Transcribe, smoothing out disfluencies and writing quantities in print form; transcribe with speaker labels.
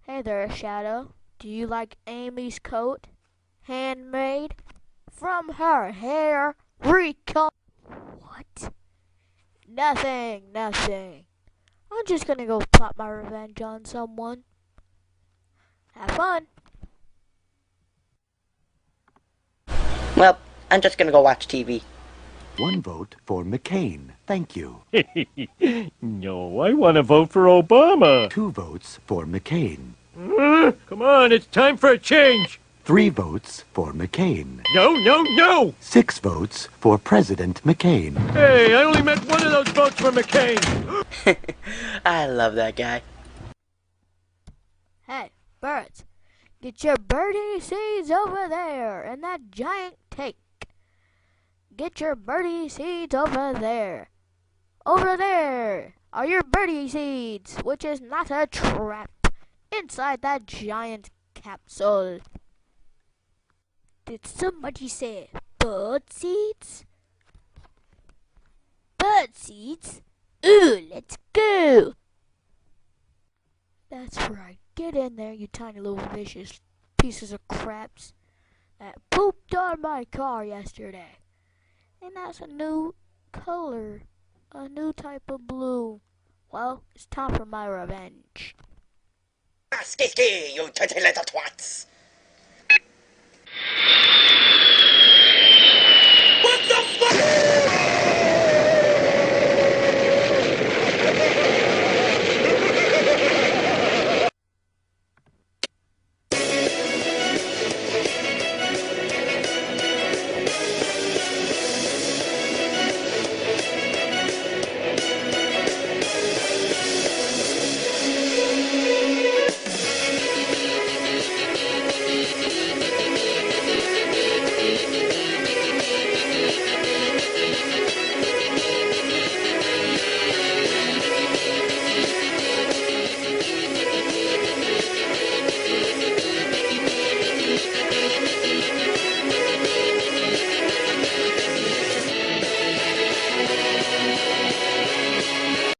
Speaker 1: Hey there, Shadow. Do you like Amy's coat? Handmade? From her hair? What? Nothing. I'm just gonna go plot my revenge on someone. Have fun.
Speaker 2: Well, I'm just gonna go watch TV.
Speaker 3: One vote for McCain. Thank you.
Speaker 4: No, I want to vote for Obama.
Speaker 3: 2 votes for McCain.
Speaker 4: Come on, it's time for a change.
Speaker 3: 3 votes for McCain.
Speaker 4: No!
Speaker 3: 6 votes for President McCain.
Speaker 4: Hey, I only meant one of those votes for McCain.
Speaker 2: I love that guy.
Speaker 1: Hey, birds. Get your birdie seeds over there in that giant tank. Get your birdie seeds over there. Over there are your birdie seeds, which is not a trap, inside that giant capsule. Did somebody say bird seeds? Bird seeds? Ooh, let's go! That's right. Get in there, you tiny little vicious pieces of craps that pooped on my car yesterday. And that's a new color, a new type of blue. Well, it's time for my revenge.
Speaker 2: Ski, you dirty little twats! What the fuck?